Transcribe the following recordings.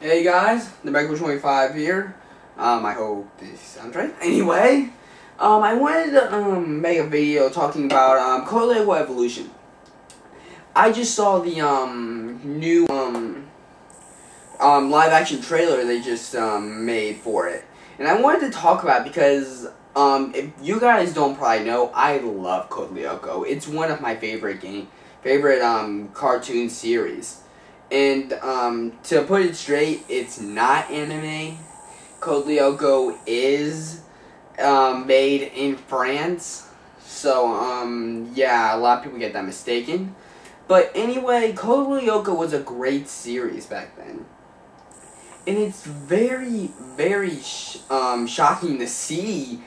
Hey guys, the Medical 25 here. I hope this sounds right. Anyway, I wanted to make a video talking about CLE Evolution. I just saw the new live action trailer they just made for it, and I wanted to talk about it because if you guys don't probably know, I love CLE. It's one of my favorite cartoon series. And, to put it straight, it's not anime. CLE is, made in France. So, yeah, a lot of people get that mistaken. But anyway, CLE was a great series back then. And it's very, very, shocking to see,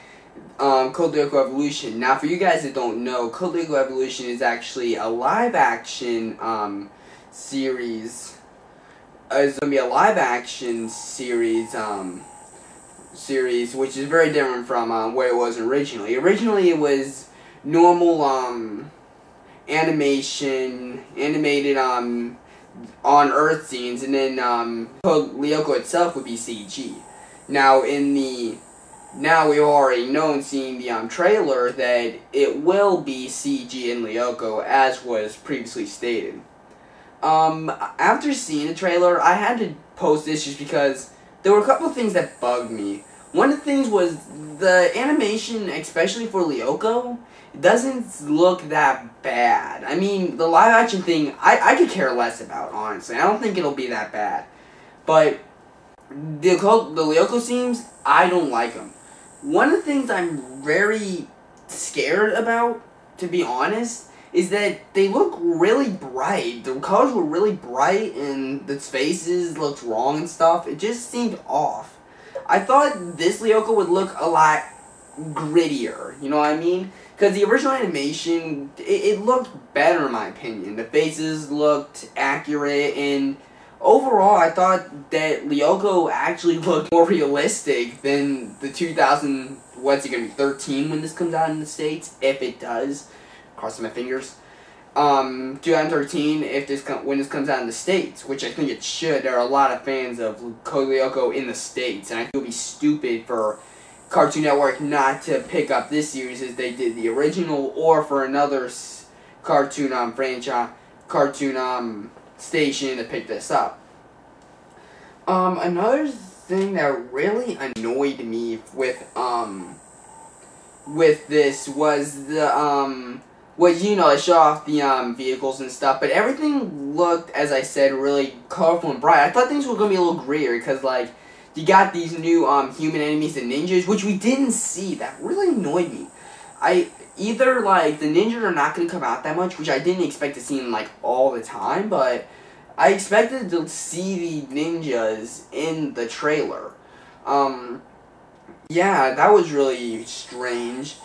CLE Evolution. Now, for you guys that don't know, CLE Evolution is actually a live-action, series. It's gonna be a live action series, which is very different from what it was originally. Originally, it was normal animated on Earth scenes, and then CLE itself would be CG. Now we've already known, seeing the trailer, that it will be CG in Lyoko, as was previously stated. After seeing the trailer, I had to post this just because there were a couple of things that bugged me. One of the things was the animation, especially for Lyoko, doesn't look that bad. I mean, the live action thing, I could care less about, honestly. I don't think it'll be that bad. But the Lyoko scenes, I don't like them. One of the things I'm very scared about, to be honest, is that they look really bright. The colors were really bright, and the faces looked wrong and stuff. It just seemed off. I thought this Lyoko would look a lot grittier, you know what I mean? Because the original animation, it looked better in my opinion. The faces looked accurate, and overall I thought that Lyoko actually looked more realistic than the 13 when this comes out in the States, if it does. Crossing my fingers. 2013, when this comes out in the States, which I think it should. There are a lot of fans of CLE in the States, and I think it would be stupid for Cartoon Network not to pick up this series as they did the original, or for another cartoon station to pick this up. Another thing that really annoyed me with this was the they show off the vehicles and stuff, but everything looked, as I said, really colorful and bright. I thought things were gonna be a little grittier because, like, you got these new human enemies and ninjas, which we didn't see. That really annoyed me. Either like the ninjas are not gonna come out that much, which I didn't expect to see them like all the time, but I expected to see the ninjas in the trailer. Yeah, that was really strange.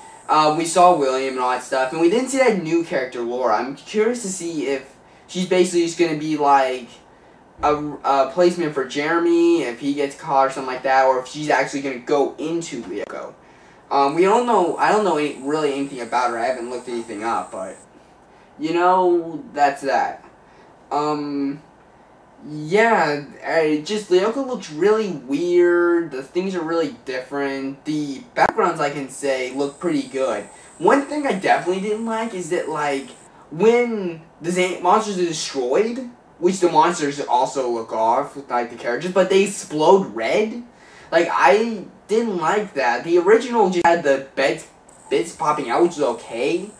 We saw William and all that stuff, and we didn't see that new character, Laura. I'm curious to see if she's basically just going to be like a placement for Jeremy, if he gets caught or something like that, or if she's actually going to go into Lyoko. We don't know. I don't know really anything about her. I haven't looked anything up, but you know, that's that. Yeah, just Lyoko looks really weird. The things are really different. The backgrounds, I can say, look pretty good. One thing I definitely didn't like is that, like, when the monsters are destroyed, which the monsters also look off, like the characters, but they explode red. Like, I didn't like that. The original just had the bits popping out, which is okay.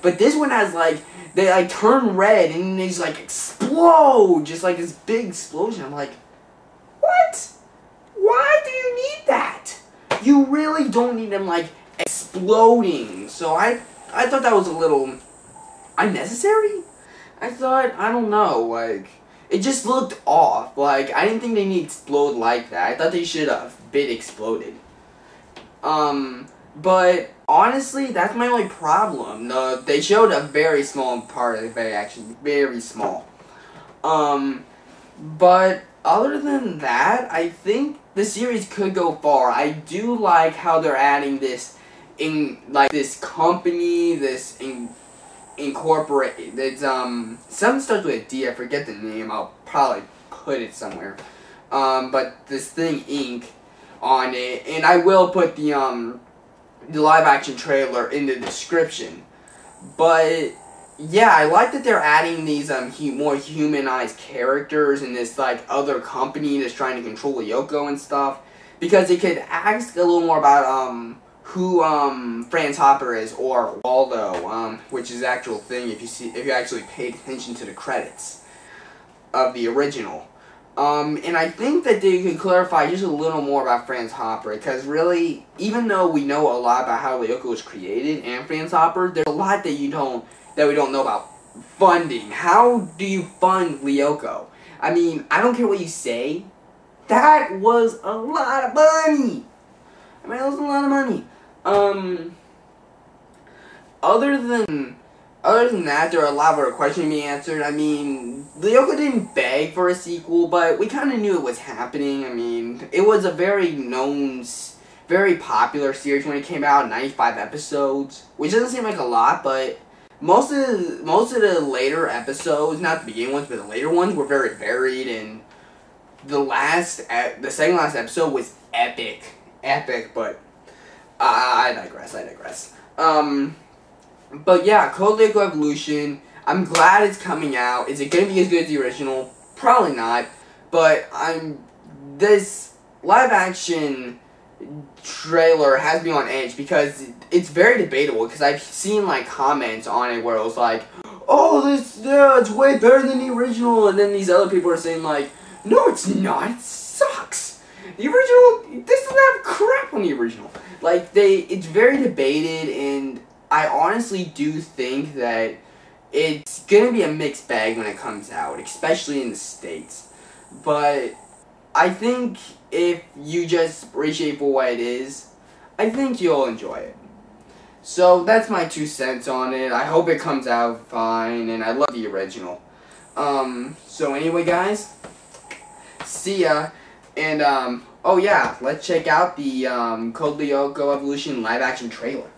But this one has, like, they, like, turn red, and they just, like, explode! Just, like, this big explosion. I'm like, what? Why do you need that? You really don't need them, like, exploding. So, I thought that was a little unnecessary? I don't know, like, it just looked off. Like, I didn't think they need to explode like that. I thought they should have been exploded. But honestly, that's my only problem. They showed a very small part of it, actually, very small. But other than that, I think the series could go far. I do like how they're adding this this company, this incorporate. It's something starts with a D. I forget the name. I'll probably put it somewhere. but this thing Inc. on it, and I will put the live action trailer in the description. But yeah, I like that they're adding these more humanized characters in this like other company that's trying to control Lyoko and stuff, because it could ask a little more about who Franz Hopper is, or Waldo, which is the actual thing if you actually paid attention to the credits of the original. And I think that they could clarify just a little more about Franz Hopper, because really, even though we know a lot about how Lyoko was created and Franz Hopper, there's a lot that we don't know about funding. How do you fund Lyoko? I mean, I don't care what you say. That was a lot of money. I mean, that was a lot of money. Other than that, there are a lot of other questions being answered. I mean, Lyoko didn't beg for a sequel, but we kind of knew it was happening. I mean, it was a very known, very popular series when it came out, 95 episodes, which doesn't seem like a lot, but most of the later episodes, not the beginning ones, but the later ones, were very varied, and the second last episode was epic, but I digress. But yeah, Code Lyoko Evolution, I'm glad it's coming out. Is it going to be as good as the original? Probably not. But this live action trailer has me on edge, because it's very debatable, because I've seen like comments on it where it was like, oh, it's way better than the original, and then these other people are saying like, no, it's not, it sucks. The original, this doesn't have crap on the original. Like, it's very debated, and I honestly do think that it's gonna be a mixed bag when it comes out, especially in the States. But I think if you just appreciate for what it is, I think you'll enjoy it. So that's my 2 cents on it. I hope it comes out fine, and I love the original. So anyway, guys, see ya. And oh yeah, let's check out the Code Lyoko Evolution live action trailer.